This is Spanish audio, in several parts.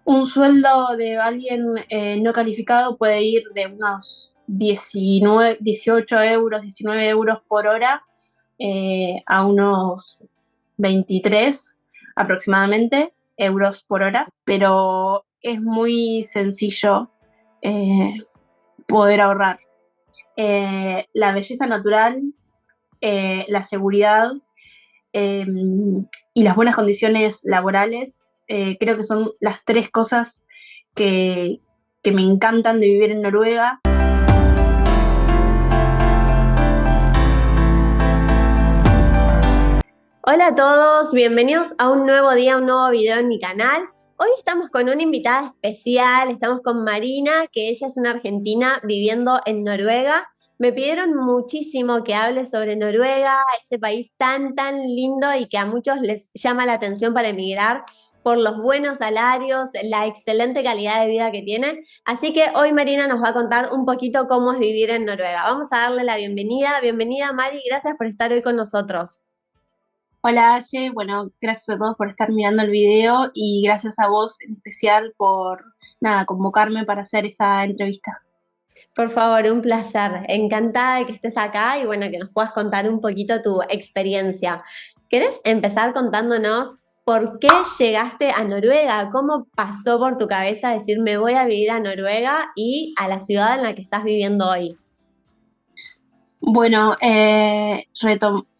Un sueldo de alguien no calificado puede ir de unos 19, 18 euros, 19 euros por hora a unos 23 aproximadamente euros por hora, pero es muy sencillo eh, poder ahorrar. La belleza natural, la seguridad eh, y las buenas condiciones laborales, creo que son las tres cosas que, que me encantan de vivir en Noruega. Hola a todos, bienvenidos a un nuevo día, un nuevo video en mi canal. Hoy estamos con una invitada especial, estamos con Marina, que ella es una argentina viviendo en Noruega. Me pidieron muchísimo que hable sobre Noruega, ese país tan lindo y que a muchos les llama la atención para emigrar por los buenos salarios, la excelente calidad de vida que tiene. Así que hoy Marina nos va a contar un poquito cómo es vivir en Noruega. Vamos a darle la bienvenida. Bienvenida Mari, gracias por estar hoy con nosotros. Hola Aye, bueno, gracias a todos por estar mirando el video y gracias a vos en especial por, nada, convocarme para hacer esta entrevista. Por favor, un placer. Encantada de que estés acá y bueno, que nos puedas contar un poquito tu experiencia. ¿Querés empezar contándonos por qué llegaste a Noruega? ¿Cómo pasó por tu cabeza decir me voy a vivir a Noruega y a la ciudad en la que estás viviendo hoy? Bueno,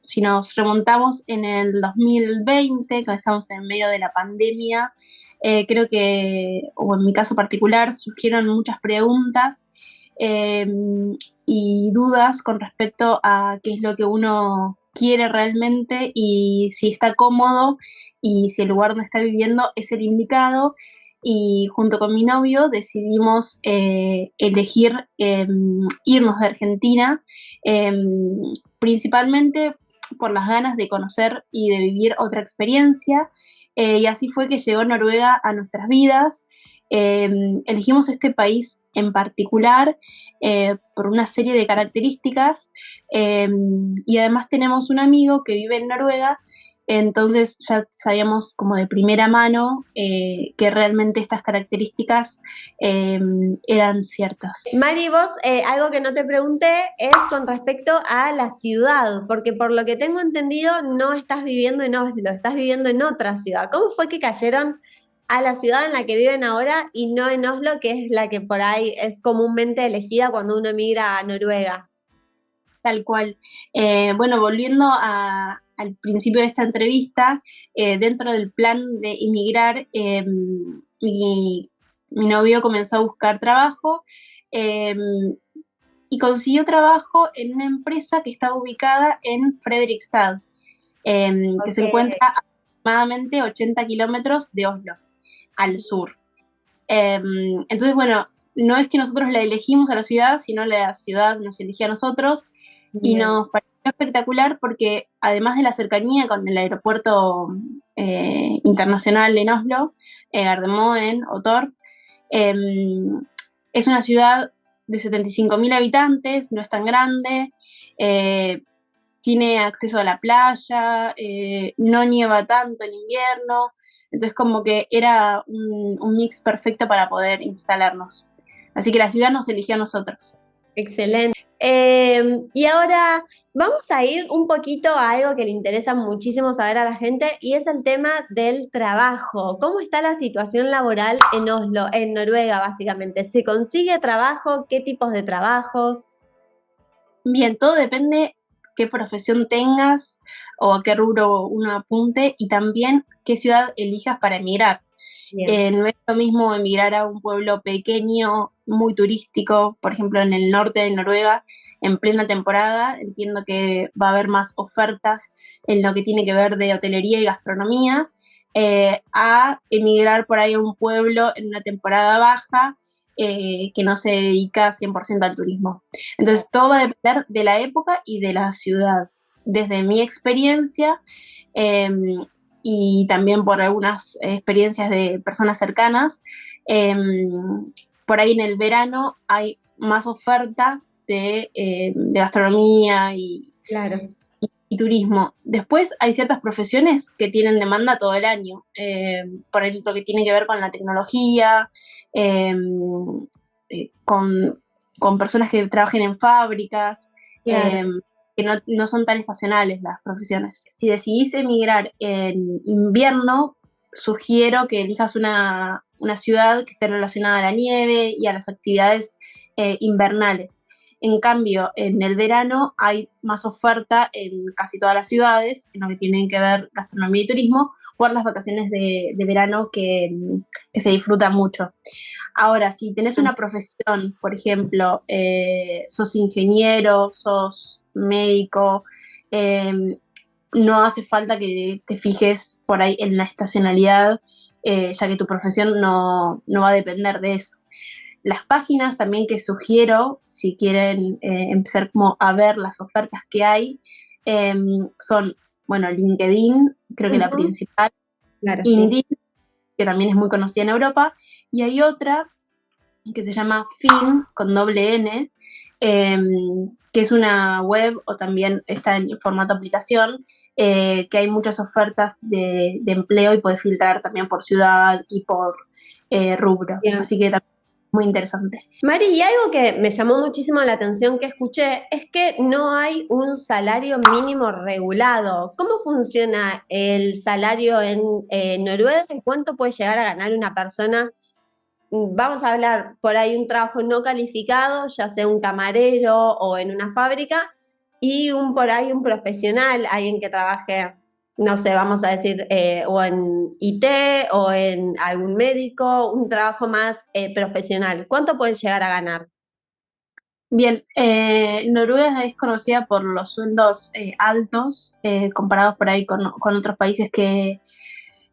si nos remontamos en el 2020, cuando estamos en medio de la pandemia, creo que, o en mi caso particular, surgieron muchas preguntas eh, y dudas con respecto a qué es lo que uno quiere realmente y si está cómodo y si el lugar donde está viviendo es el indicado. Y junto con mi novio decidimos elegir irnos de Argentina, eh, principalmente por las ganas de conocer y de vivir otra experiencia. Y así fue que llegó Noruega a nuestras vidas. Elegimos este país en particular por una serie de características y además tenemos un amigo que vive en Noruega, entonces ya sabíamos como de primera mano que realmente estas características eh, eran ciertas. Mari, vos, algo que no te pregunté es con respecto a la ciudad, porque por lo que tengo entendido no estás viviendo en Oslo, estás viviendo en otra ciudad. ¿Cómo fue que cayeron a la ciudad en la que viven ahora y no en Oslo, que es la que por ahí es comúnmente elegida cuando uno emigra a Noruega? Tal cual. Bueno, volviendo al principio de esta entrevista, dentro del plan de inmigrar, mi novio comenzó a buscar trabajo eh, y consiguió trabajo en una empresa que está ubicada en Fredrikstad, que se Ok. encuentra a aproximadamente 80 kilómetros de Oslo, al sur. Entonces, bueno, no es que nosotros la elegimos a la ciudad, sino la ciudad nos eligió a nosotros y Bien. nos pareció espectacular porque además de la cercanía con el aeropuerto internacional en Oslo, Gardermoen o Torp, eh, es una ciudad de 75.000 habitantes, no es tan grande, eh, tiene acceso a la playa, no nieva tanto en invierno, entonces como que era un mix perfecto para poder instalarnos. Así que la ciudad nos eligió a nosotros. Excelente. Y ahora vamos a ir un poquito a algo que le interesa muchísimo saber a la gente y es el tema del trabajo. ¿Cómo está la situación laboral en Oslo, en Noruega, básicamente? ¿Se consigue trabajo? ¿Qué tipos de trabajos? Bien, todo depende qué profesión tengas o a qué rubro uno apunte y también qué ciudad elijas para emigrar. Bien. No es lo mismo emigrar a un pueblo pequeño, muy turístico, por ejemplo en el norte de Noruega, en plena temporada. Entiendo que va a haber más ofertas en lo que tiene que ver de hotelería y gastronomía, a emigrar por ahí a un pueblo en una temporada baja que no se dedica 100% al turismo. Entonces todo va a depender de la época y de la ciudad. Desde mi experiencia, eh, y también por algunas experiencias de personas cercanas, eh, por ahí en el verano hay más oferta de gastronomía Claro. y turismo. Después hay ciertas profesiones que tienen demanda todo el año, por ejemplo, que tiene que ver con la tecnología, eh, con personas que trabajen en fábricas, Claro. que no son tan estacionales las profesiones. Si decidís emigrar en invierno, sugiero que elijas una ciudad que esté relacionada a la nieve y a las actividades invernales. En cambio, en el verano hay más oferta en casi todas las ciudades, en lo que tienen que ver gastronomía y turismo, por las vacaciones de verano que se disfrutan mucho. Ahora, si tenés una profesión, por ejemplo, sos ingeniero, sos médico, eh, no hace falta que te fijes por ahí en la estacionalidad, ya que tu profesión no va a depender de eso. Las páginas también que sugiero, si quieren empezar como a ver las ofertas que hay, eh, son, bueno, LinkedIn, creo que la Ujú. principal, Claro, sí. Indeed, que también es muy conocida en Europa, y hay otra que se llama Fin, con doble N, eh, que es una web o también está en formato aplicación, que hay muchas ofertas de empleo y puedes filtrar también por ciudad y por rubro. Bien. Así que también es muy interesante. Mari, y algo que me llamó muchísimo la atención que escuché es que no hay un salario mínimo regulado. ¿Cómo funciona el salario en Noruega y cuánto puede llegar a ganar una persona? Vamos a hablar por ahí un trabajo no calificado, ya sea un camarero o en una fábrica, y un por ahí un profesional, alguien que trabaje, no sé, vamos a decir, o en IT o en algún médico, un trabajo más profesional. ¿Cuánto pueden llegar a ganar? Bien, Noruega es conocida por los sueldos altos, comparados por ahí con otros países que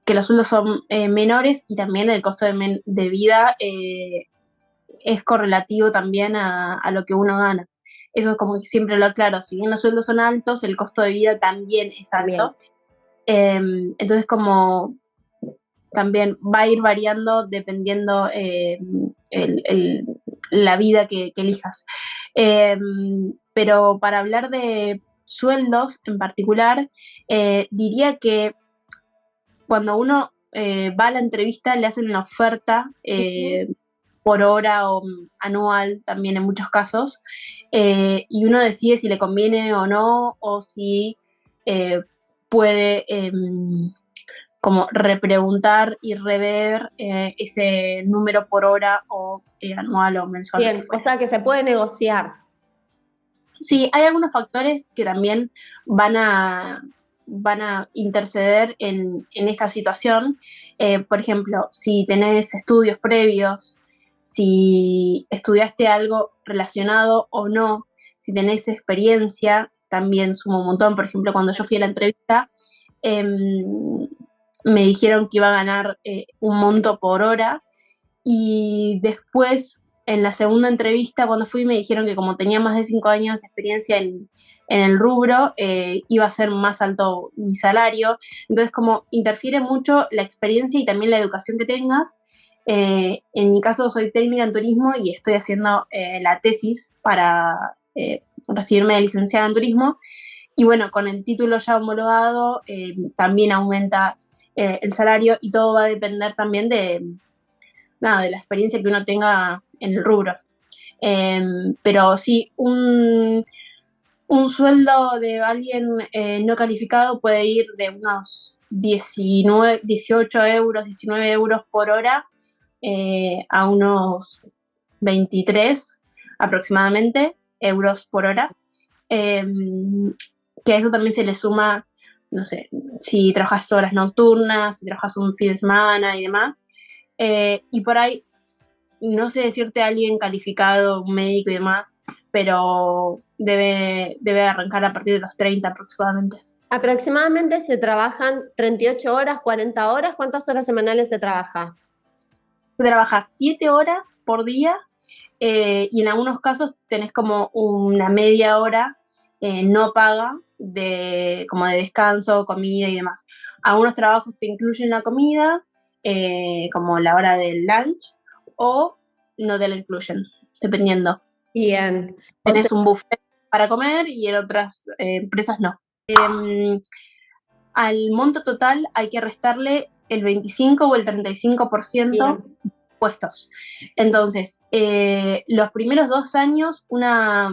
los sueldos son menores y también el costo de vida es correlativo también a lo que uno gana. Eso es como que siempre lo aclaro, si bien los sueldos son altos, el costo de vida también es También. alto. Entonces como también va a ir variando dependiendo la vida que elijas. Eh, pero para hablar de sueldos en particular, diría que cuando uno va a la entrevista le hacen una oferta Ujú. por hora o anual también en muchos casos, y uno decide si le conviene o no, o si eh, puede como repreguntar y rever ese número por hora o anual o mensual, lo que Bien, o fuera. sea que se puede negociar. Sí, hay algunos factores que también van a, van a interceder en esta situación. Por ejemplo, si tenés estudios previos, si estudiaste algo relacionado o no, si tenés experiencia, también suma un montón. Por ejemplo, cuando yo fui a la entrevista, em, me dijeron que iba a ganar un monto por hora y después, en la segunda entrevista, cuando fui, me dijeron que como tenía más de 5 años de experiencia en el rubro, iba a ser más alto mi salario. Entonces, como interfiere mucho la experiencia y también la educación que tengas. En mi caso, soy técnica en turismo y estoy haciendo la tesis para recibirme de licenciada en turismo. Y bueno, con el título ya homologado, también aumenta el salario y todo va a depender también nada, de la experiencia que uno tenga en el rubro. Pero sí, un sueldo de alguien no calificado puede ir de unos 19, 18 euros, 19 euros por hora a unos 23 aproximadamente euros por hora. Eh, que a eso también se le suma, no sé, si trabajas horas nocturnas, si trabajas un fin de semana y demás. Y por ahí no sé decirte a alguien calificado, un médico y demás, pero debe arrancar a partir de los 30 aproximadamente. Aproximadamente se trabajan 38 horas, 40 horas. ¿Cuántas horas semanales se trabaja? Se trabaja 7 horas por día y en algunos casos tenés como una media hora no paga como de descanso, comida y demás. Algunos trabajos te incluyen la comida, como la hora del lunch, o no te la incluyen, dependiendo. Bien. O sea, Tenés un buffet para comer y en otras empresas no. al monto total hay que restarle el 25 o el 35% de impuestos. Entonces, los primeros 2 años, una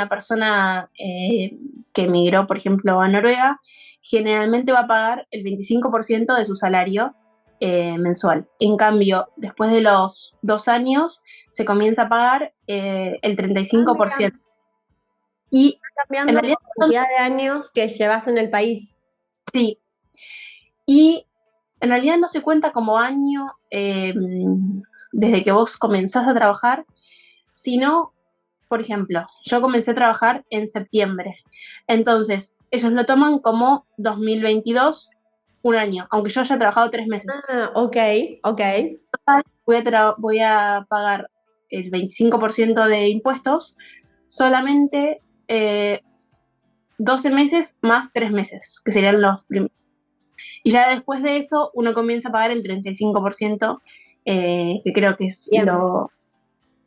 persona que emigró, por ejemplo, a Noruega, generalmente va a pagar el 25% de su salario mensual. En cambio, después de los 2 años, se comienza a pagar el 35%. Y cambiando la cantidad de años que llevas en el país. Sí. Y en realidad no se cuenta como año desde que vos comenzás a trabajar, sino, por ejemplo, yo comencé a trabajar en septiembre. Entonces, ellos lo toman como 2022, un año, aunque yo haya trabajado 3 meses. Ok. Voy a pagar el 25% de impuestos solamente 12 meses más 3 meses, que serían los primeros. Y ya después de eso uno comienza a pagar el 35%, que creo que es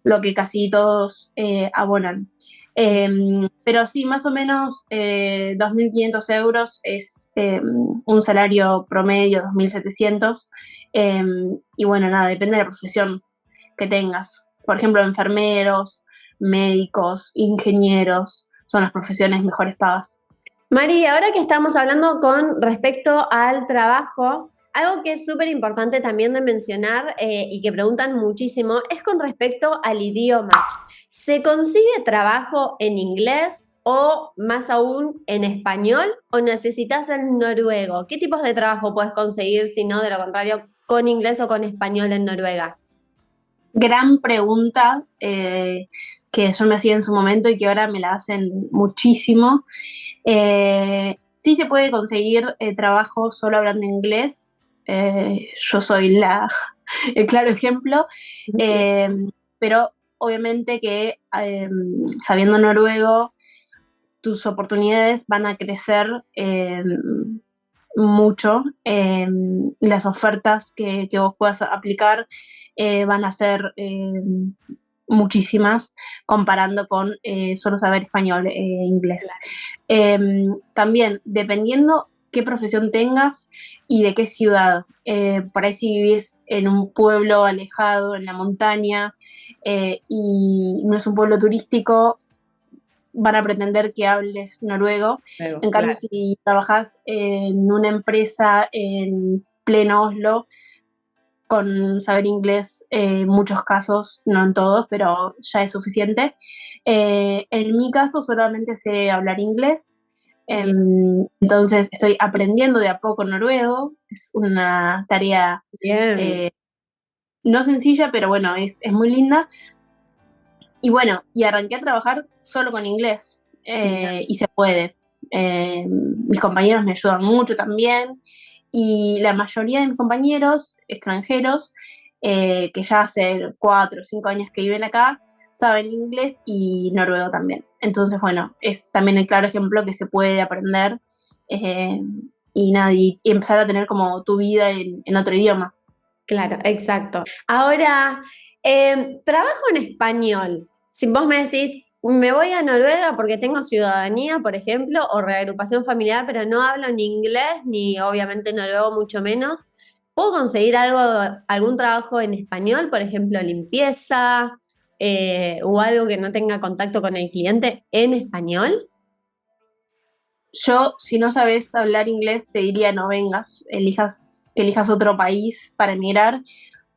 lo que casi todos abonan. Pero sí, más o menos 2.500 euros es un salario promedio, 2.700. Y bueno, nada, depende de la profesión que tengas. Por ejemplo, enfermeros, médicos, ingenieros, son las profesiones mejores pagas. Mari, ahora que estamos hablando con respecto al trabajo, algo que es súper importante también de mencionar y que preguntan muchísimo es con respecto al idioma. ¿Se consigue trabajo en inglés o más aún en español o necesitas el noruego? ¿Qué tipos de trabajo puedes conseguir si no, de lo contrario, con inglés o con español en Noruega? Gran pregunta que yo me hacía en su momento y que ahora me la hacen muchísimo. Sí se puede conseguir trabajo solo hablando inglés. Yo soy el claro ejemplo. Pero obviamente que sabiendo noruego, tus oportunidades van a crecer mucho. Las ofertas que vos puedas aplicar van a ser muchísimas comparando con solo saber español e inglés. También, dependiendo qué profesión tengas y de qué ciudad. Por ahí si vivís en un pueblo alejado, en la montaña, y no es un pueblo turístico, van a pretender que hables noruego. En cambio, si trabajas en una empresa en pleno Oslo, con saber inglés en muchos casos, no en todos, pero ya es suficiente. En mi caso solamente sé hablar inglés, entonces estoy aprendiendo de a poco noruego, es una tarea no sencilla, pero bueno, es muy linda. Y bueno, y arranqué a trabajar solo con inglés y se puede. Mis compañeros me ayudan mucho también y la mayoría de mis compañeros extranjeros que ya hace 4 o 5 años que viven acá saben inglés y noruego también. Entonces, bueno, es también el claro ejemplo que se puede aprender y nada, y empezar a tener como tu vida en otro idioma. Claro, exacto. Ahora, trabajo en español. Si vos me decís, me voy a Noruega porque tengo ciudadanía, por ejemplo, o reagrupación familiar, pero no hablo ni inglés, ni obviamente noruego mucho menos, ¿puedo conseguir algún trabajo en español, por ejemplo, limpieza, o algo que no tenga contacto con el cliente en español? Yo, si no sabes hablar inglés, te diría no vengas, elijas otro país para emigrar,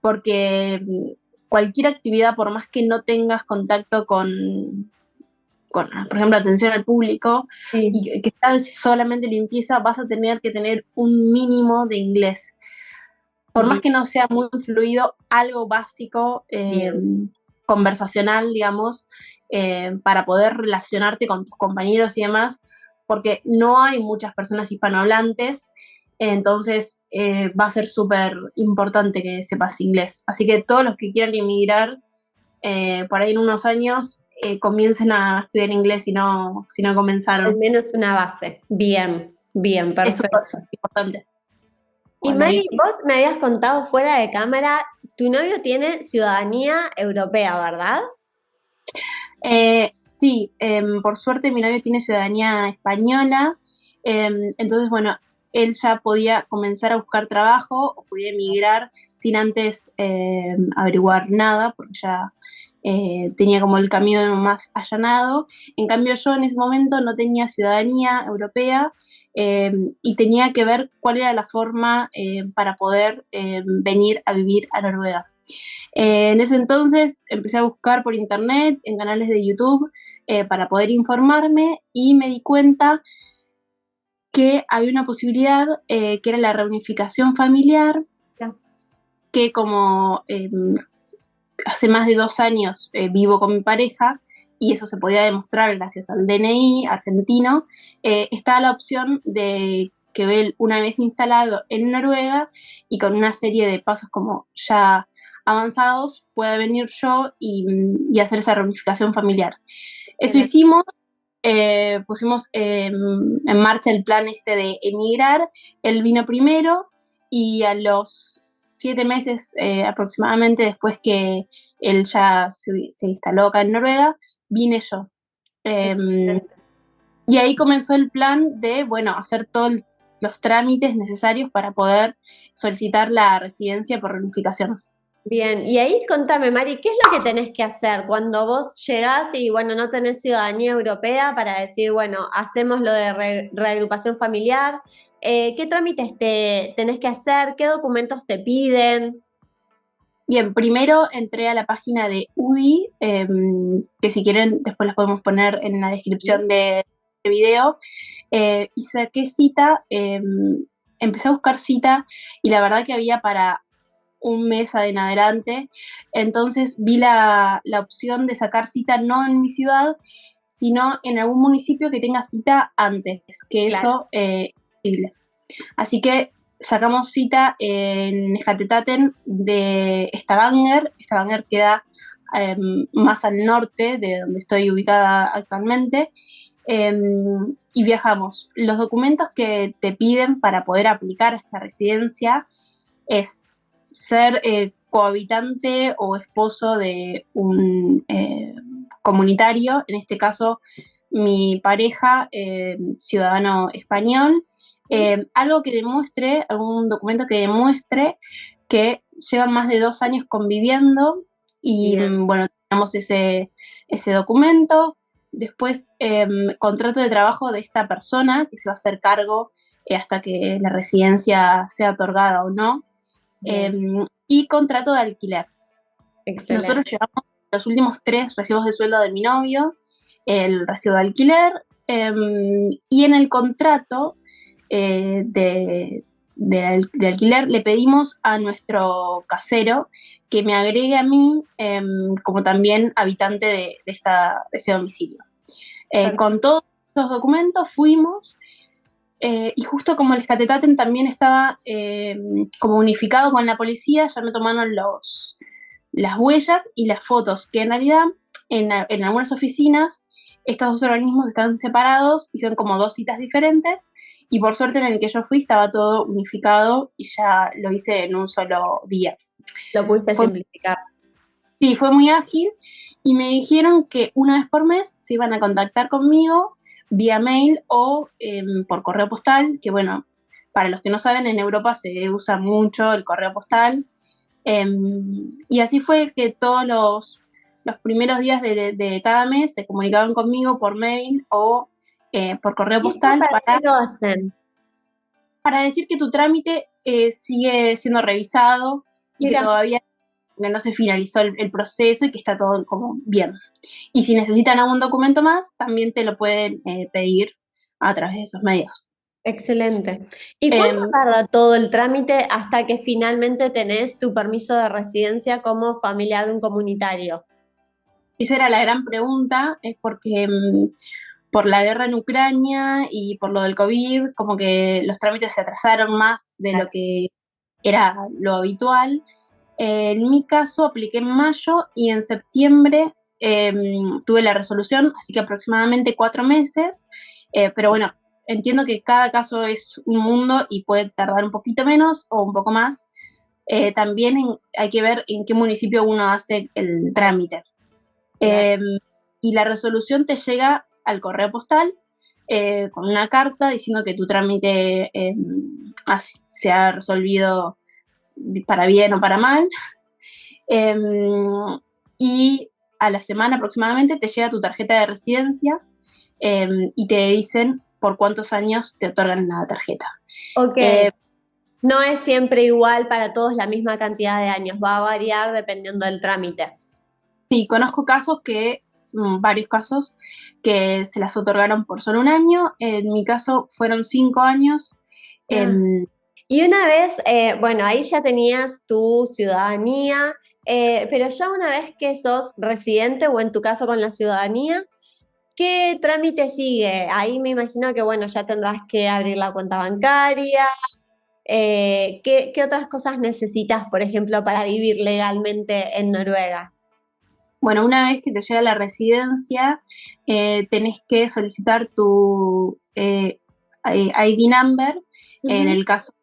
porque cualquier actividad, por más que no tengas contacto con por ejemplo, atención al público, y que estás solamente limpieza, vas a tener que tener un mínimo de inglés. Por más que no sea muy fluido, algo básico, conversacional, digamos, para poder relacionarte con tus compañeros y demás, porque no hay muchas personas hispanohablantes, entonces va a ser súper importante que sepas inglés. Así que todos los que quieran emigrar, por ahí en unos años, comiencen a estudiar inglés si no comenzaron. Al menos una base. Bien, perfecto. Es importante. Y Mari, vos me habías contado fuera de cámara, tu novio tiene ciudadanía europea, ¿verdad? Sí, por suerte mi novio tiene ciudadanía española. Entonces, bueno, él ya podía comenzar a buscar trabajo o podía emigrar sin antes averiguar nada, porque ya tenía como el camino más allanado. En cambio, yo en ese momento no tenía ciudadanía europea y tenía que ver cuál era la forma para poder venir a vivir a Noruega. En ese entonces empecé a buscar por internet, en canales de YouTube, para poder informarme y me di cuenta que había una posibilidad que era la reunificación familiar, Ya. que como hace más de 2 años vivo con mi pareja y eso se podía demostrar gracias al DNI argentino, estaba la opción de que él, una vez instalado en Noruega y con una serie de pasos como ya avanzados, pueda venir yo y hacer esa reunificación familiar. Eso Excelente. hicimos, pusimos en marcha el plan este de emigrar. Él vino primero y a los 7 meses aproximadamente después que él ya se instaló acá en Noruega, vine yo. Y ahí comenzó el plan de, bueno, hacer todos los trámites necesarios para poder solicitar la residencia por reunificación. Bien, y ahí contame, Mari, ¿qué es lo que tenés que hacer cuando vos llegás y, bueno, no tenés ciudadanía europea para decir, bueno, hacemos lo de reagrupación familiar? ¿Qué trámites tenés que hacer? ¿Qué documentos te piden? Bien, primero entré a la página de UDI, que si quieren después las podemos poner en la descripción de video, y saqué cita, empecé a buscar cita y la verdad que había para un mes en adelante, entonces vi la opción de sacar cita no en mi ciudad, sino en algún municipio que tenga cita antes, que Claro. eso es posible. Así que sacamos cita en Skatetaten de Stavanger. Stavanger queda más al norte de donde estoy ubicada actualmente. Y viajamos. Los documentos que te piden para poder aplicar a esta residencia es ser cohabitante o esposo de un comunitario, en este caso mi pareja, ciudadano español, algo que demuestre, algún documento que demuestre que llevan más de 2 años conviviendo y Bien. bueno, tenemos ese documento. Después, contrato de trabajo de esta persona que se va a hacer cargo hasta que la residencia sea otorgada o no. Y contrato de alquiler. Excelente. Nosotros llevamos los últimos 3 recibos de sueldo de mi novio, el recibo de alquiler, y en el contrato de alquiler le pedimos a nuestro casero que me agregue a mí como también habitante de este domicilio. Con todos los documentos fuimos. Y justo como el Skatetaten también estaba como unificado con la policía, ya me tomaron las huellas y las fotos, que en realidad en algunas oficinas estos dos organismos están separados y son como 2 citas diferentes, y por suerte en el que yo fui estaba todo unificado y ya lo hice en un solo día. Lo pudiste simplificar. Sí, fue muy ágil y me dijeron que una vez por mes se iban a contactar conmigo vía mail o por correo postal, que bueno, para los que no saben, en Europa se usa mucho el correo postal. Y así fue que todos los primeros días de cada mes se comunicaban conmigo por mail o por correo postal ¿Para qué lo hacen? para decir que tu trámite sigue siendo revisado y Mira. que todavía no se finalizó el proceso y que está todo como bien. Y si necesitan algún documento más, también te lo pueden pedir a través de esos medios. Excelente. ¿Y cuánto tarda todo el trámite hasta que finalmente tenés tu permiso de residencia como familiar de un comunitario? Esa era la gran pregunta, es porque por la guerra en Ucrania y por lo del COVID, como que los trámites se atrasaron más de lo que era lo habitual. En mi caso apliqué en mayo y en septiembre tuve la resolución, así que aproximadamente 4 meses, pero bueno, entiendo que cada caso es un mundo y puede tardar un poquito menos o un poco más. También hay que ver en qué municipio uno hace el trámite. Y la resolución te llega al correo postal con una carta diciendo que tu trámite se ha resolvido para bien o para mal. Y a la semana aproximadamente te llega tu tarjeta de residencia y te dicen por cuántos años te otorgan la tarjeta. Ok. No es siempre igual para todos la misma cantidad de años, va a variar dependiendo del trámite. Sí, conozco casos varios casos que se las otorgaron por solo un año. En mi caso fueron 5 años. Y una vez, bueno, ahí ya tenías tu ciudadanía, pero ya una vez que sos residente o en tu caso con la ciudadanía, ¿qué trámite sigue? Ahí me imagino que, bueno, ya tendrás que abrir la cuenta bancaria. ¿Qué otras cosas necesitas, por ejemplo, para vivir legalmente en Noruega? Bueno, una vez que te llega la residencia, tenés que solicitar tu ID number. En el caso,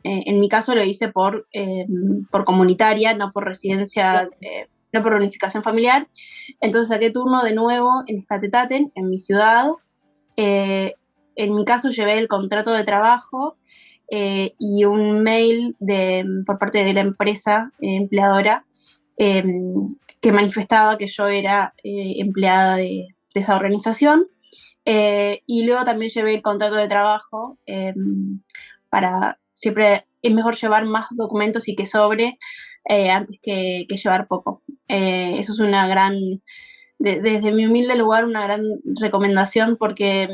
en mi caso lo hice por comunitaria, no por residencia, no por unificación familiar. Entonces saqué turno de nuevo en Skatetaten, en mi ciudad. En mi caso llevé el contrato de trabajo y un mail por parte de la empresa empleadora que manifestaba que yo era empleada de esa organización. Y luego también llevé el contrato de trabajo para siempre es mejor llevar más documentos y que sobre antes que llevar poco. Eso es una gran, desde mi humilde lugar, una gran recomendación porque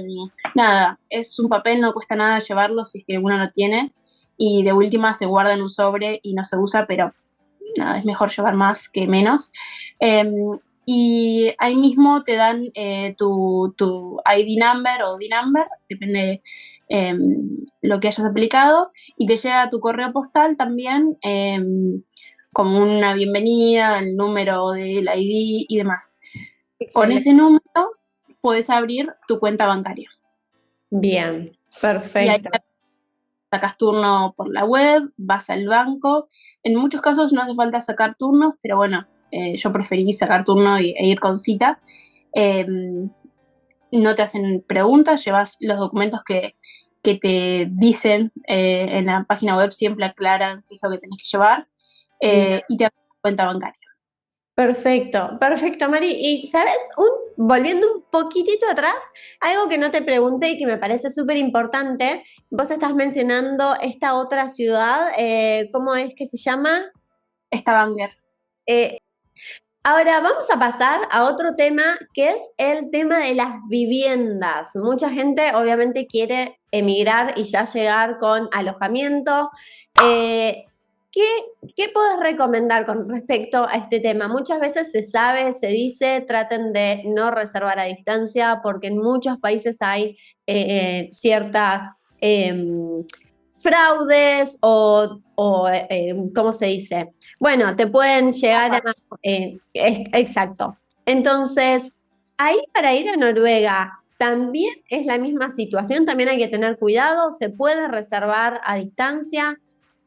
nada, es un papel, no cuesta nada llevarlo si es que uno no tiene y de última se guarda en un sobre y no se usa, pero nada, es mejor llevar más que menos. Y ahí mismo te dan tu ID number o D-number, depende lo que hayas aplicado, y te llega a tu correo postal también como una bienvenida, el número del ID y demás. Excelente. Con ese número puedes abrir tu cuenta bancaria. Bien, Y ahí perfecto. sacas turno por la web, vas al banco. En muchos casos no hace falta sacar turnos, pero bueno, yo preferí sacar turno e ir con cita. No te hacen preguntas, llevas los documentos que te dicen en la página web, siempre aclaran qué es lo que tenés que llevar y te abren cuenta bancaria. Perfecto, perfecto, Mari. Y sabes, volviendo un poquitito atrás, algo que no te pregunté y que me parece súper importante, vos estás mencionando esta otra ciudad, ¿cómo es que se llama? Stavanger. Ahora vamos a pasar a otro tema que es el tema de las viviendas. Mucha gente obviamente quiere emigrar y ya llegar con alojamiento. ¿Qué, qué podés recomendar con respecto a este tema? Muchas veces se sabe, se dice, traten de no reservar a distancia porque en muchos países hay ciertas fraudes o ¿cómo se dice? Bueno, te pueden llegar a... exacto. Entonces, ahí para ir a Noruega, ¿también es la misma situación? ¿También hay que tener cuidado? ¿Se puede reservar a distancia?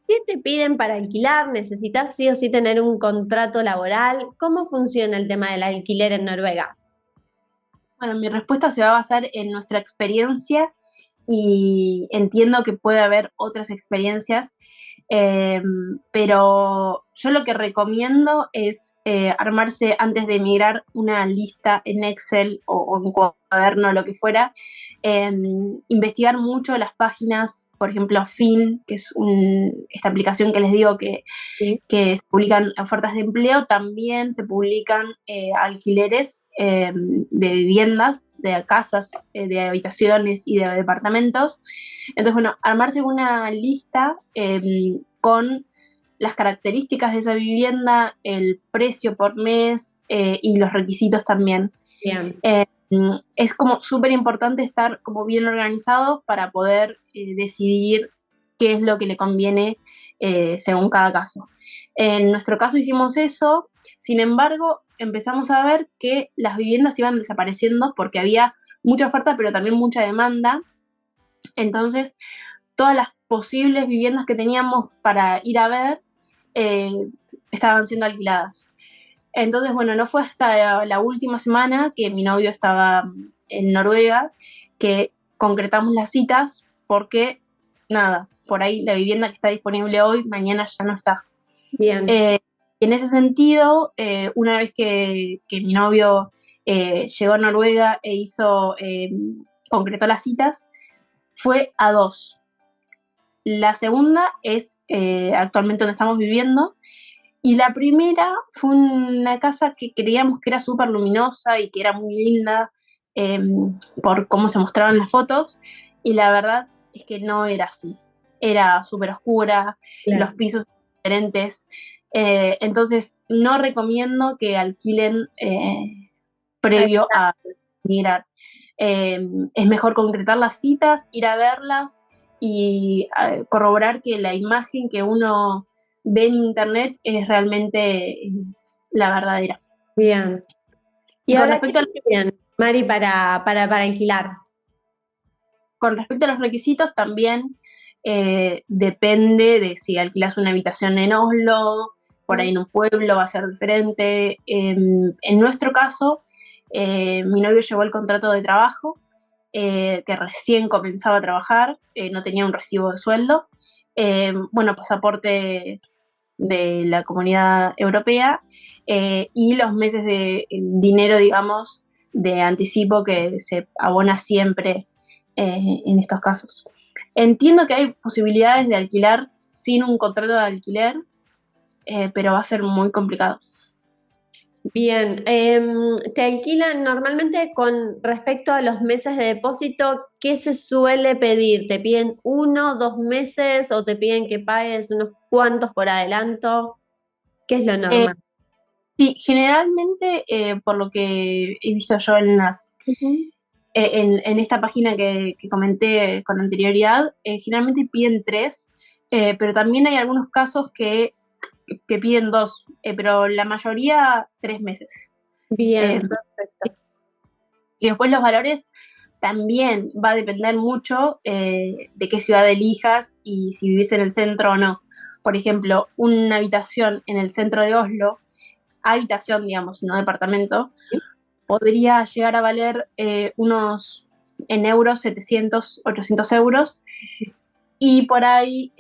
¿Qué te piden para alquilar? ¿Necesitas sí o sí tener un contrato laboral? ¿Cómo funciona el tema del alquiler en Noruega? Bueno, mi respuesta se va a basar en nuestra experiencia y entiendo que puede haber otras experiencias, pero yo lo que recomiendo es armarse antes de emigrar una lista en Excel o en cuaderno, lo que fuera, investigar mucho las páginas, por ejemplo, Fin, que es esta aplicación que les digo que se publican ofertas de empleo, también se publican alquileres de viviendas, de casas, de habitaciones y de departamentos. Entonces, bueno, armarse una lista con las características de esa vivienda, el precio por mes y los requisitos también. Bien. Es como súper importante estar como bien organizado para poder decidir qué es lo que le conviene según cada caso. En nuestro caso hicimos eso, sin embargo, empezamos a ver que las viviendas iban desapareciendo porque había mucha oferta, pero también mucha demanda. Entonces, todas las posibles viviendas que teníamos para ir a ver estaban siendo alquiladas. Entonces, bueno, no fue hasta la última semana que mi novio estaba en Noruega que concretamos las citas porque, nada, por ahí la vivienda que está disponible hoy, mañana ya no está. Bien. En ese sentido, una vez que mi novio llegó a Noruega e concretó las citas, fue a 2. La segunda es actualmente donde estamos viviendo, y la primera fue una casa que creíamos que era súper luminosa y que era muy linda por cómo se mostraban las fotos, y la verdad es que no era así. Era súper oscura, Claro. los pisos diferentes, entonces no recomiendo que alquilen previo a mirar. Es mejor concretar las citas, ir a verlas y corroborar que la imagen que uno ve en internet es realmente la verdadera. Bien. Y Con ahora, respecto ¿qué piden, Mari, para alquilar? Con respecto a los requisitos, también depende de si alquilas una habitación en Oslo, por ahí en un pueblo va a ser diferente. En nuestro caso, mi novio llevó el contrato de trabajo, que recién comenzaba a trabajar, no tenía un recibo de sueldo, pasaporte de la Comunidad Europea, y los meses de dinero, digamos, de anticipo que se abona siempre en estos casos. Entiendo que hay posibilidades de alquilar sin un contrato de alquiler, pero va a ser muy complicado. Bien, te alquilan normalmente con respecto a los meses de depósito, ¿qué se suele pedir? ¿Te piden 1, 2 meses o te piden que pagues unos cuantos por adelanto? ¿Qué es lo normal? Sí, generalmente, por lo que he visto yo en esta página que comenté con anterioridad, generalmente piden 3, pero también hay algunos casos que piden 2, pero la mayoría 3 meses. Bien, perfecto. Y después los valores también va a depender mucho de qué ciudad elijas y si vivís en el centro o no. Por ejemplo, una habitación en el centro de Oslo, habitación, digamos, no departamento, podría llegar a valer en euros, 700, 800 euros. Y por ahí,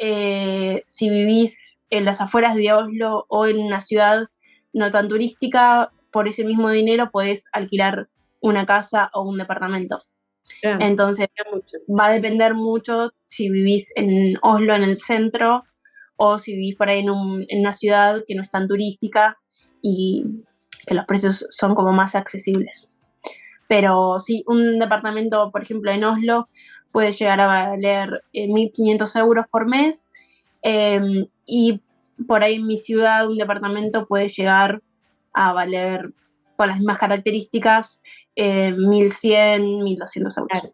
si vivís en las afueras de Oslo o en una ciudad no tan turística, por ese mismo dinero podés alquilar una casa o un departamento. Bien. Entonces, va a depender mucho si vivís en Oslo, en el centro, o si vivís por ahí en una ciudad que no es tan turística y que los precios son como más accesibles. Pero sí, un departamento, por ejemplo, en Oslo puede llegar a valer 1.500 euros por mes, y por ahí en mi ciudad un departamento puede llegar a valer, con las mismas características, 1.100, 1.200 euros.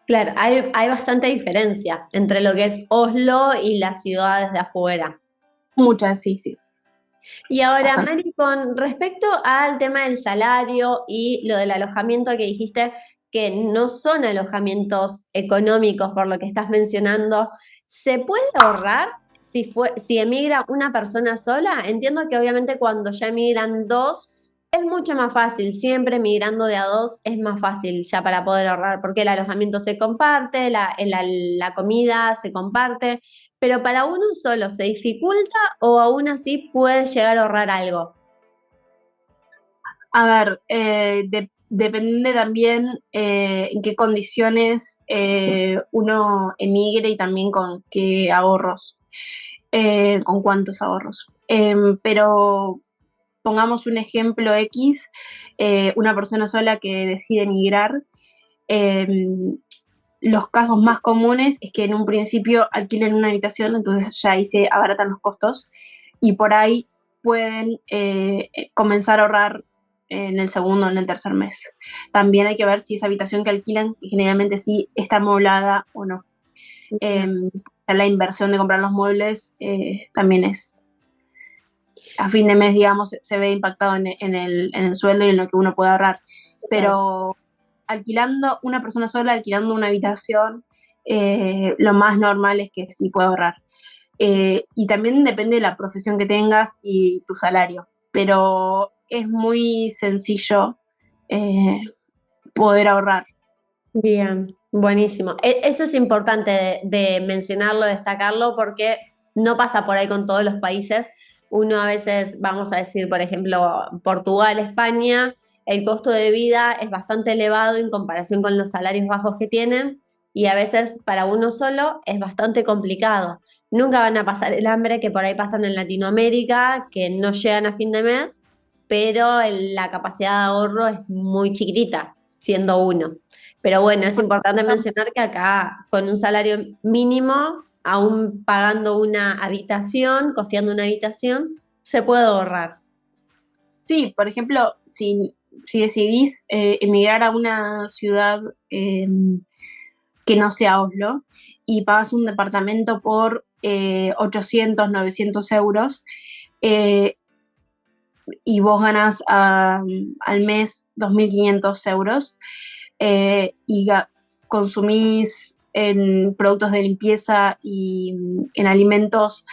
Claro, hay bastante diferencia entre lo que es Oslo y las ciudades de afuera. Muchas, sí, sí. Y ahora, Bastante. Mari, con respecto al tema del salario y lo del alojamiento que dijiste que no son alojamientos económicos por lo que estás mencionando, ¿se puede ahorrar si emigra una persona sola? Entiendo que obviamente cuando ya emigran dos es mucho más fácil, siempre migrando de a dos es más fácil ya para poder ahorrar, porque el alojamiento se comparte, la comida se comparte. Pero para uno solo, ¿se dificulta o aún así puede llegar a ahorrar algo? A ver, depende también en qué condiciones uno emigre y también con qué ahorros, con cuántos ahorros. Pero pongamos un ejemplo X, una persona sola que decide emigrar. Los casos más comunes es que en un principio alquilen una habitación, entonces ya ahí se abaratan los costos y por ahí pueden comenzar a ahorrar en el segundo o en el tercer mes. También hay que ver si esa habitación que alquilan, que generalmente sí está amoblada o no. La inversión de comprar los muebles también es, a fin de mes, digamos, se ve impactado en el sueldo y en lo que uno puede ahorrar. Pero alquilando una persona sola, alquilando una habitación, lo más normal es que sí pueda ahorrar. Y también depende de la profesión que tengas y tu salario, pero es muy sencillo poder ahorrar. Bien, buenísimo. Eso es importante de mencionarlo, destacarlo, porque no pasa por ahí con todos los países. Uno a veces, vamos a decir, por ejemplo, Portugal, España, el costo de vida es bastante elevado en comparación con los salarios bajos que tienen y a veces para uno solo es bastante complicado. Nunca van a pasar el hambre que por ahí pasan en Latinoamérica, que no llegan a fin de mes, pero la capacidad de ahorro es muy chiquitita, siendo uno. Pero bueno, es importante mencionar que acá con un salario mínimo, aún pagando una habitación, costeando una habitación, se puede ahorrar. Sí, por ejemplo, si decidís emigrar a una ciudad que no sea Oslo y pagas un departamento por 800, 900 euros, eh, y vos ganas al mes 2.500 euros, y consumís en productos de limpieza y en alimentos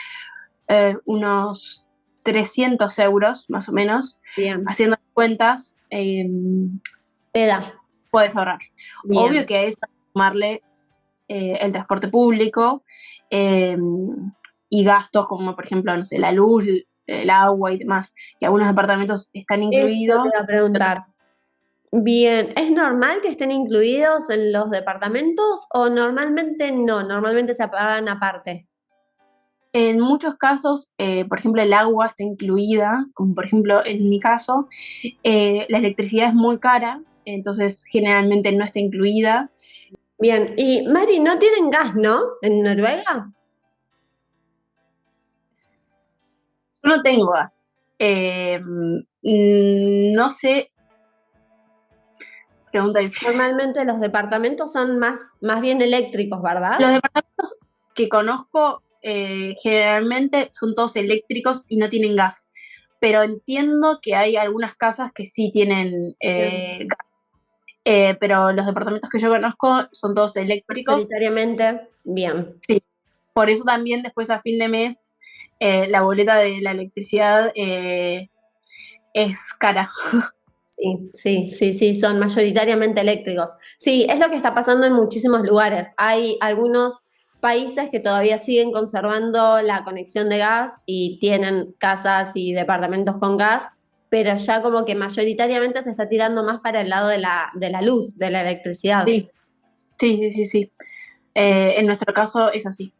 unos 300 euros más o menos, Bien, haciendo cuentas, te da. puedes ahorrar. Obvio Bien. que a eso hay que sumarle el transporte público, eh, y gastos como por ejemplo, no sé, la luz, el agua y demás, que algunos departamentos están Eso te incluidos. iba a preguntar. Bien, ¿es normal que estén incluidos en los departamentos o normalmente no? Normalmente se pagan aparte. En muchos casos, por ejemplo, el agua está incluida, como por ejemplo en mi caso, la electricidad es muy cara, entonces generalmente no está incluida. Bien, y Mari, no tienen gas, ¿no? ¿En Noruega? Yo no tengo gas. No sé, pregunta difícil. Normalmente los departamentos son más bien eléctricos, ¿verdad? Los departamentos que conozco generalmente son todos eléctricos y no tienen gas, pero entiendo que hay algunas casas que sí tienen Bien. gas. Pero los departamentos que yo conozco son todos eléctricos. Mayoritariamente, bien. Sí, por eso también después a fin de mes la boleta de la electricidad es cara. Sí, sí, sí, sí, son mayoritariamente eléctricos. Sí, es lo que está pasando en muchísimos lugares. Hay algunos países que todavía siguen conservando la conexión de gas y tienen casas y departamentos con gas, pero ya como que mayoritariamente se está tirando más para el lado de la luz, de la electricidad. Sí, sí, sí, sí, sí. En nuestro caso es así.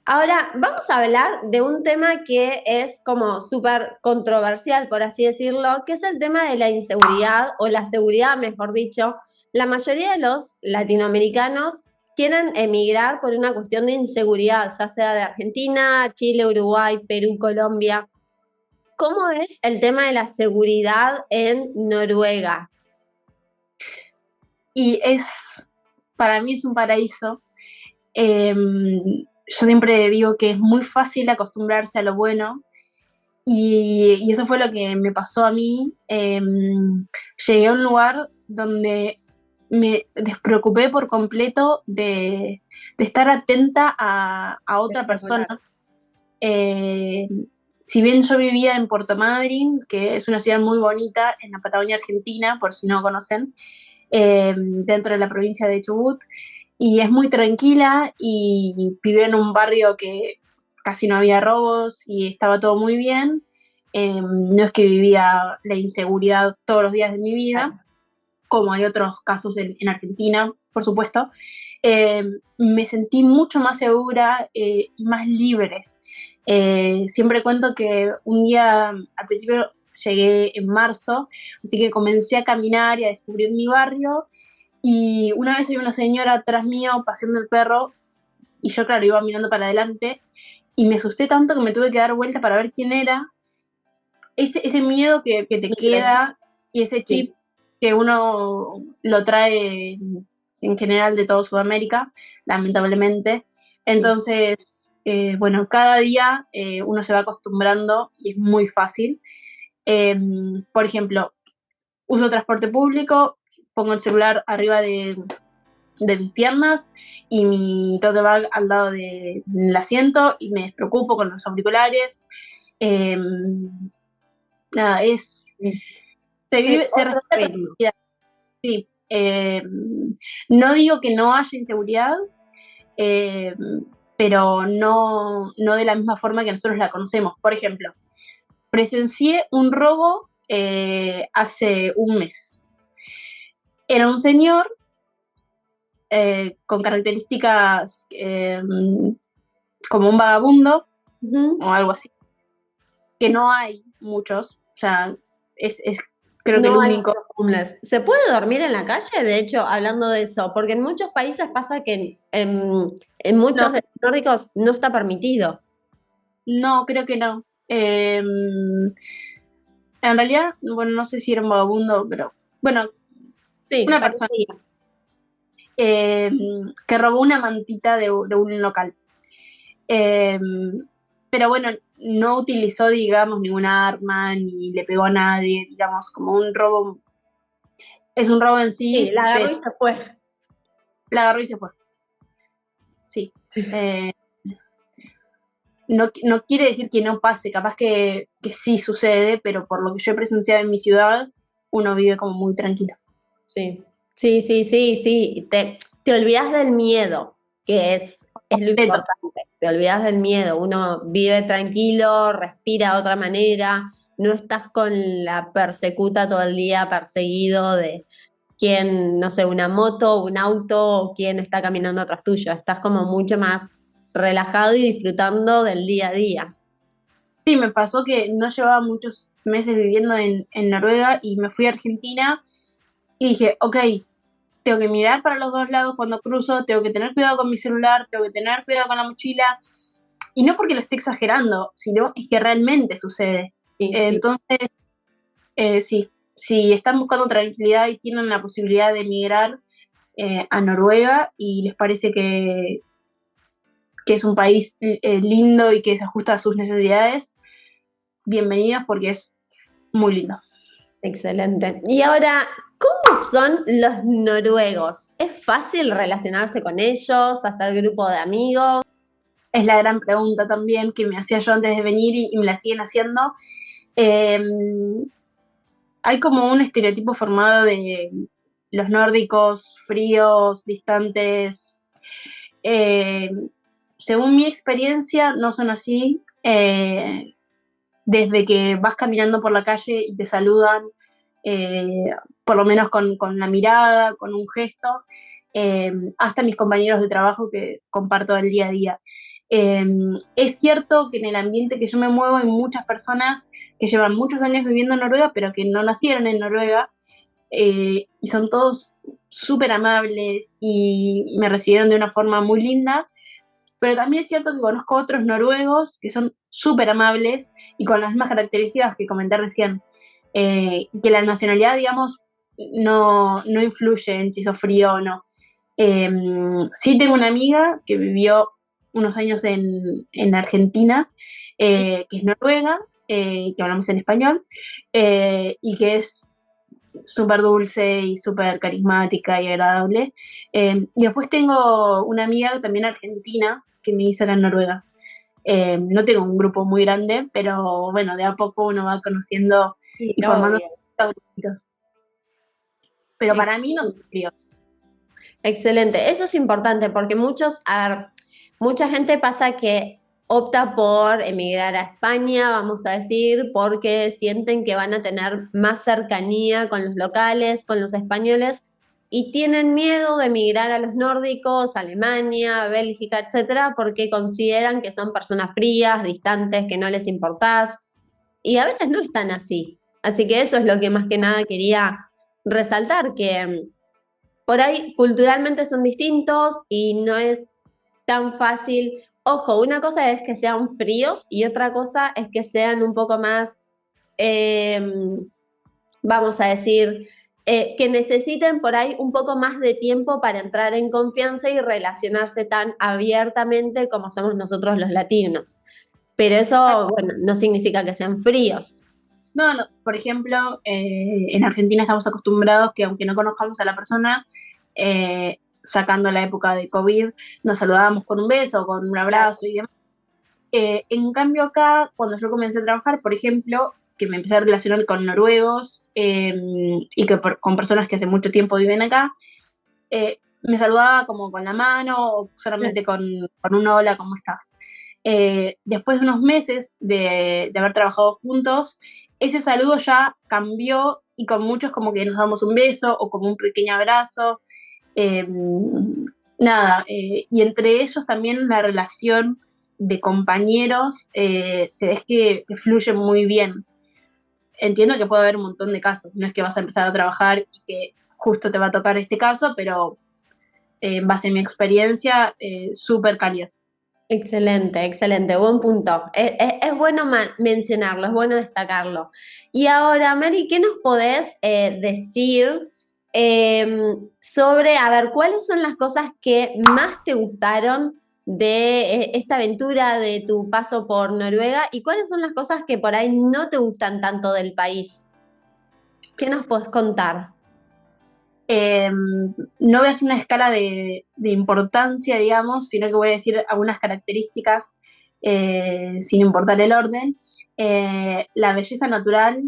Ahora, vamos a hablar de un tema que es como súper controversial, por así decirlo, que es el tema de la inseguridad o la seguridad, mejor dicho. La mayoría de los latinoamericanos quieren emigrar por una cuestión de inseguridad, ya sea de Argentina, Chile, Uruguay, Perú, Colombia. ¿Cómo es el tema de la seguridad en Noruega? Y para mí es un paraíso. Yo siempre digo que es muy fácil acostumbrarse a lo bueno. Y eso fue lo que me pasó a mí. Llegué a un lugar donde me despreocupé por completo de estar atenta a otra persona. Espectacular. Eh, si bien yo vivía en Puerto Madryn, que es una ciudad muy bonita en la Patagonia Argentina, por si no conocen, dentro de la provincia de Chubut, y es muy tranquila y viví en un barrio que casi no había robos y estaba todo muy bien. No es que vivía la inseguridad todos los días de mi vida, como hay otros casos en Argentina, por supuesto. Me sentí mucho más segura y más libre. Siempre cuento que un día, al principio llegué en marzo, así que comencé a caminar y a descubrir mi barrio, y una vez había una señora atrás mío paseando el perro y yo, claro, iba mirando para adelante y me asusté tanto que me tuve que dar vuelta para ver quién era. Ese miedo que te queda y ese Sí. chip que uno lo trae en general de todo Sudamérica, lamentablemente. Entonces, bueno, cada día uno se va acostumbrando y es muy fácil. Por ejemplo, uso transporte público, pongo el celular arriba de mis piernas y mi tote bag al lado del asiento y me despreocupo con los auriculares. Eh, nada, Sí. se Sí, vive, se otro respira ritmo. tranquilidad, sí. No digo que no haya inseguridad, pero no de la misma forma que nosotros la conocemos. Por ejemplo, presencié un robo hace un mes. Era un señor con características como un vagabundo o algo así, que no hay muchos, o sea, es creo que el No hay único. muchos homeless. ¿Se puede dormir en la calle? De hecho, hablando de eso, porque en muchos países pasa que en muchos No, de los nórdicos no está permitido. no, creo que no. En realidad, bueno, no sé si era un vagabundo, pero bueno, Sí, una persona parecía. que robó una mantita de un local. Eh, pero bueno, no utilizó, digamos, ninguna arma, ni le pegó a nadie, digamos, como un robo. Es un robo en Sí, sí, la agarró pero y se fue. la agarró y se fue. Sí. Sí. No quiere decir que no pase, capaz que sí sucede, pero por lo que yo he presenciado en mi ciudad, uno vive como muy tranquilo. Sí, sí, sí, sí, sí. Te olvidas del miedo, que es lo Completo. importante. Te olvidas del miedo. Uno vive tranquilo, respira de otra manera. No estás con la persecuta todo el día perseguido de quién, no sé, una moto, un auto o quién está caminando atrás tuyo. Estás como mucho más relajado y disfrutando del día a día. Sí, me pasó que no llevaba muchos meses viviendo en Noruega y me fui a Argentina y dije, ok, tengo que mirar para los dos lados cuando cruzo, tengo que tener cuidado con mi celular, tengo que tener cuidado con la mochila, y no porque lo esté exagerando, sino es que realmente sucede. Sí, sí. Entonces, sí, si están buscando tranquilidad y tienen la posibilidad de emigrar a Noruega y les parece que es un país lindo y que se ajusta a sus necesidades, bienvenidos porque es muy lindo. Excelente. Y ahora, ¿cómo son los noruegos? ¿Es fácil relacionarse con ellos, hacer grupo de amigos? Es la gran pregunta también que me hacía yo antes de venir y me la siguen haciendo. Eh, Hay como un estereotipo formado de los nórdicos fríos, distantes. Eh, Según mi experiencia, no son así. Desde que vas caminando por la calle y te saludan, eh, por lo menos con la mirada, con un gesto, hasta mis compañeros de trabajo que comparto el día a día. Es cierto que en el ambiente que yo me muevo hay muchas personas que llevan muchos años viviendo en Noruega, pero que no nacieron en Noruega, y son todos súper amables y me recibieron de una forma muy linda, pero también es cierto que conozco otros noruegos que son súper amables y con las mismas características que comenté recién. Que la nacionalidad, digamos, no influye en si sos frío o no. Sí tengo una amiga que vivió unos años en Argentina, que es noruega, que hablamos en español, y que es súper dulce y súper carismática y agradable. Y después tengo una amiga también argentina que me hizo acá en Noruega. No tengo un grupo muy grande, pero bueno, de a poco uno va conociendo Sí, y formando obvio. grupitos. Pero para mí no son fríos. Excelente, eso es importante porque mucha gente pasa que opta por emigrar a España, vamos a decir, porque sienten que van a tener más cercanía con los locales, con los españoles, y tienen miedo de emigrar a los nórdicos, Alemania, Bélgica, etcétera, porque consideran que son personas frías, distantes, que no les importás, y a veces no están así. Así que eso es lo que más que nada quería resaltar, que por ahí culturalmente son distintos y no es tan fácil. Ojo, una cosa es que sean fríos y otra cosa es que sean un poco más, eh, vamos a decir, que necesiten por ahí un poco más de tiempo para entrar en confianza y relacionarse tan abiertamente como somos nosotros los latinos. Pero eso, bueno, no significa que sean fríos. No, no, por ejemplo, en Argentina estamos acostumbrados que aunque no conozcamos a la persona, sacando la época de COVID, nos saludábamos con un beso, con un abrazo y demás. En cambio acá, cuando yo comencé a trabajar, por ejemplo, que me empecé a relacionar con noruegos y con personas que hace mucho tiempo viven acá, me saludaba como con la mano o solamente con un hola, ¿cómo estás? Después de unos meses de haber trabajado juntos, ese saludo ya cambió y con muchos como que nos damos un beso o como un pequeño abrazo. Eh, y entre ellos también la relación de compañeros se ve que fluye muy bien. Entiendo que puede haber un montón de casos, no es que vas a empezar a trabajar y que justo te va a tocar este caso, pero en base a mi experiencia, súper cálidos. Excelente, excelente, buen punto. Es bueno mencionarlo, es bueno destacarlo. Y ahora, Mary, ¿qué nos podés decir sobre, a ver, cuáles son las cosas que más te gustaron de esta aventura, de tu paso por Noruega, y cuáles son las cosas que por ahí no te gustan tanto del país? ¿Qué nos podés contar? No voy a hacer una escala de importancia, digamos, sino que voy a decir algunas características sin importar el orden. La belleza natural,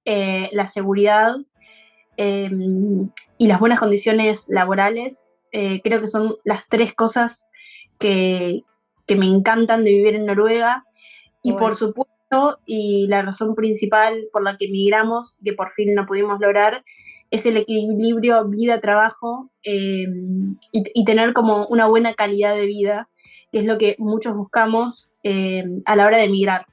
la seguridad eh, y las buenas condiciones laborales, creo que son las tres cosas que, que me encantan de vivir en Noruega. Y Bueno. por supuesto, y la razón principal por la que emigramos, que por fin no pudimos lograr, es el equilibrio vida-trabajo y tener como una buena calidad de vida, que es lo que muchos buscamos a la hora de emigrar.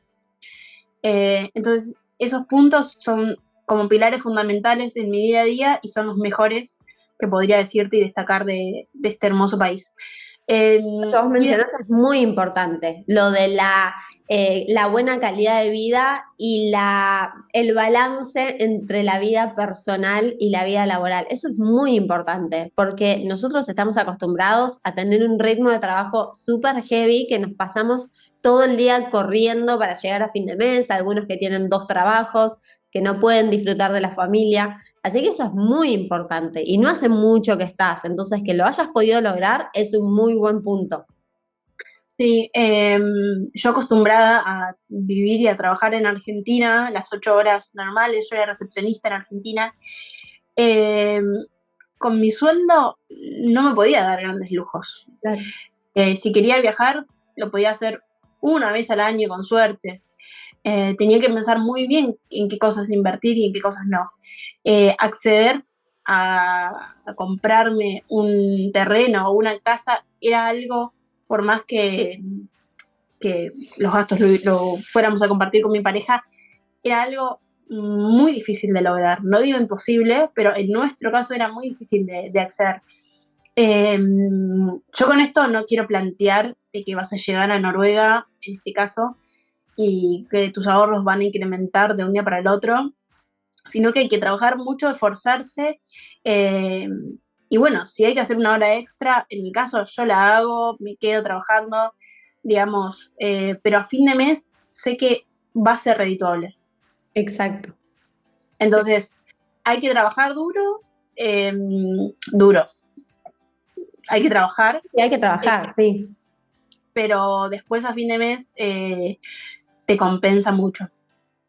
Entonces, esos puntos son como pilares fundamentales en mi día a día y son los mejores que podría decirte y destacar de este hermoso país. Lo que vos mencionás es muy importante, lo de la buena calidad de vida y el balance entre la vida personal y la vida laboral. Eso es muy importante porque nosotros estamos acostumbrados a tener un ritmo de trabajo súper heavy que nos pasamos todo el día corriendo para llegar a fin de mes, algunos que tienen 2 trabajos, que no pueden disfrutar de la familia. Así que eso es muy importante y no hace mucho que estás, entonces que lo hayas podido lograr es un muy buen punto. Sí, yo acostumbrada a vivir y a trabajar en Argentina, las 8 horas normales, yo era recepcionista en Argentina, eh, con mi sueldo no me podía dar grandes lujos. Claro. Si quería viajar, lo podía hacer una vez al año con suerte. Tenía que pensar muy bien en qué cosas invertir y en qué cosas no. Acceder a comprarme un terreno o una casa era algo, por más que los gastos lo fuéramos a compartir con mi pareja, era algo muy difícil de lograr. No digo imposible, pero en nuestro caso era muy difícil de acceder. Yo con esto no quiero plantear de que vas a llegar a Noruega, en este caso, y que tus ahorros van a incrementar de un día para el otro, sino que hay que trabajar mucho, esforzarse. eh, y bueno, si hay que hacer una hora extra, en mi caso yo la hago, me quedo trabajando, digamos, pero a fin de mes sé que va a ser redituable. Exacto. Entonces, hay que trabajar duro, duro. Hay que trabajar, Y hay que trabajar, sí. pero después a fin de mes te compensa mucho.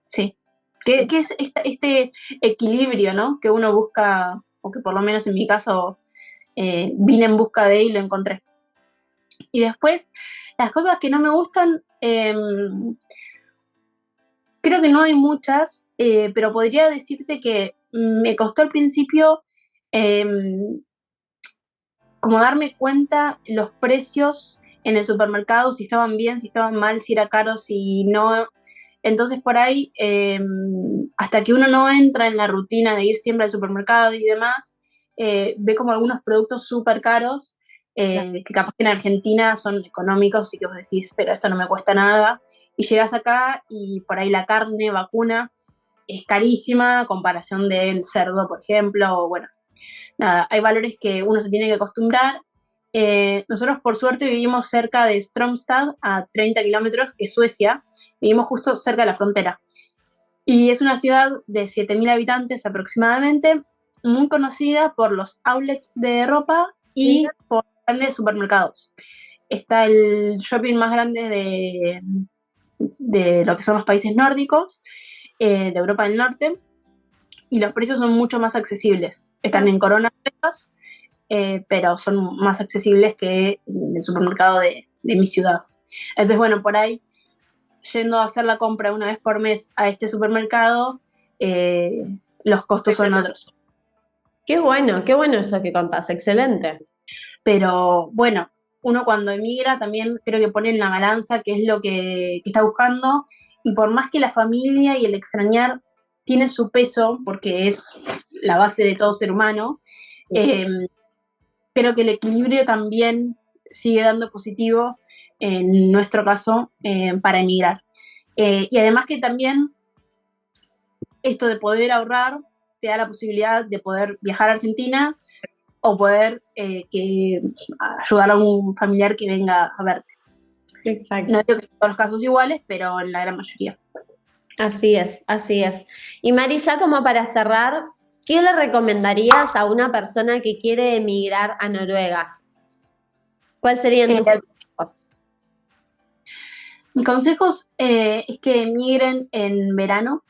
Sí. ¿Qué es este equilibrio, ¿no? Que uno busca, o que por lo menos en mi caso vine en busca de y lo encontré. Y después, las cosas que no me gustan, creo que no hay muchas, pero podría decirte que me costó al principio como darme cuenta los precios en el supermercado, si estaban bien, si estaban mal, si era caro, si no. Entonces por ahí, hasta que uno no entra en la rutina de ir siempre al supermercado y demás, ve como algunos productos súper caros, que capaz que en Argentina son económicos y que vos decís, pero esto no me cuesta nada. Y llegas acá y por ahí la carne vacuna es carísima a comparación del cerdo, por ejemplo, o bueno, nada, hay valores que uno se tiene que acostumbrar. Nosotros, por suerte, vivimos cerca de Stromstad, a 30 kilómetros, que es Suecia. Vivimos justo cerca de la frontera. Y es una ciudad de 7.000 habitantes aproximadamente, muy conocida por los outlets de ropa y por grandes supermercados. Está el shopping más grande de lo que son los países nórdicos. de Europa del Norte, y los precios son mucho más accesibles. Están en coronas, pero son más accesibles que en el supermercado de mi ciudad. Entonces, bueno, por ahí, yendo a hacer la compra una vez por mes a este supermercado, los costos son otros. Qué bueno eso que contás, excelente. Pero bueno, uno cuando emigra también creo que pone en la balanza qué es lo que está buscando, y por más que la familia y el extrañar tiene su peso, porque es la base de todo ser humano, creo que el equilibrio también sigue dando positivo, en nuestro caso, para emigrar. Y además que también esto de poder ahorrar te da la posibilidad de poder viajar a Argentina o poder ayudar a un familiar que venga a verte. Exacto. No digo que sean todos los casos iguales, pero en la gran mayoría. Así es, así es. Y Mari, ya como para cerrar, ¿qué le recomendarías a una persona que quiere emigrar a Noruega? ¿Cuáles serían tus consejos? Mis consejos es que emigren en verano,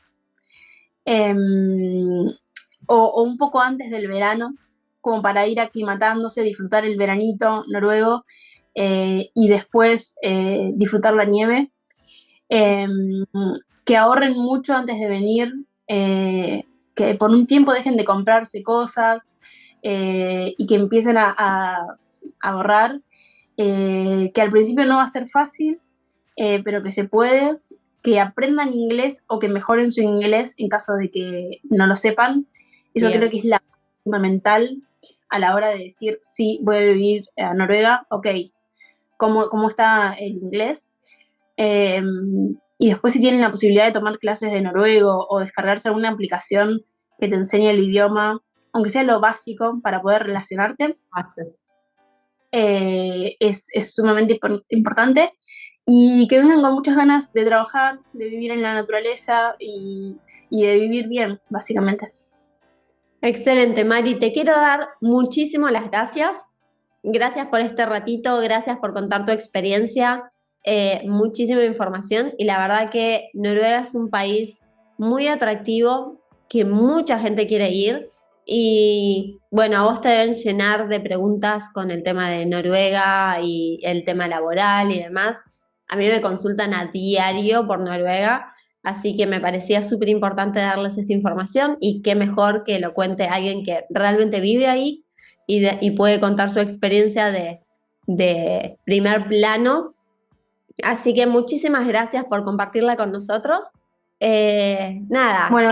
o un poco antes del verano, como para ir aclimatándose, disfrutar el veranito noruego, y después disfrutar la nieve. Que ahorren mucho antes de venir, que por un tiempo dejen de comprarse cosas, y que empiecen a ahorrar, que al principio no va a ser fácil, pero que se puede, que aprendan inglés o que mejoren su inglés en caso de que no lo sepan. Eso Bien. creo que es la fundamental a la hora de decir, sí, voy a vivir a Noruega, ok, ¿cómo está el inglés? Y después, si tienen la posibilidad de tomar clases de noruego o descargarse alguna aplicación que te enseñe el idioma, aunque sea lo básico para poder relacionarte, es sumamente importante. Y que vengan con muchas ganas de trabajar, de vivir en la naturaleza y de vivir bien, básicamente. Excelente, Mari. Te quiero dar muchísimas las gracias. Gracias por este ratito, gracias por contar tu experiencia, muchísima información y la verdad que Noruega es un país muy atractivo, que mucha gente quiere ir y bueno, a vos te deben llenar de preguntas con el tema de Noruega y el tema laboral y demás. A mí me consultan a diario por Noruega, así que me parecía súper importante darles esta información y qué mejor que lo cuente alguien que realmente vive ahí y puede contar su experiencia de primer plano. Así que muchísimas gracias por compartirla con nosotros. Nada. Bueno,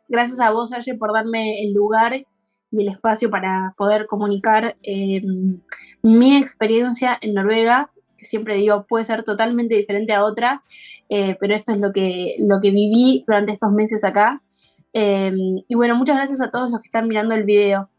gracias a vos, Aye, por darme el lugar y el espacio para poder comunicar mi experiencia en Noruega, que siempre digo puede ser totalmente diferente a otra, pero esto es lo que viví durante estos meses acá. Y bueno, muchas gracias a todos los que están mirando el video.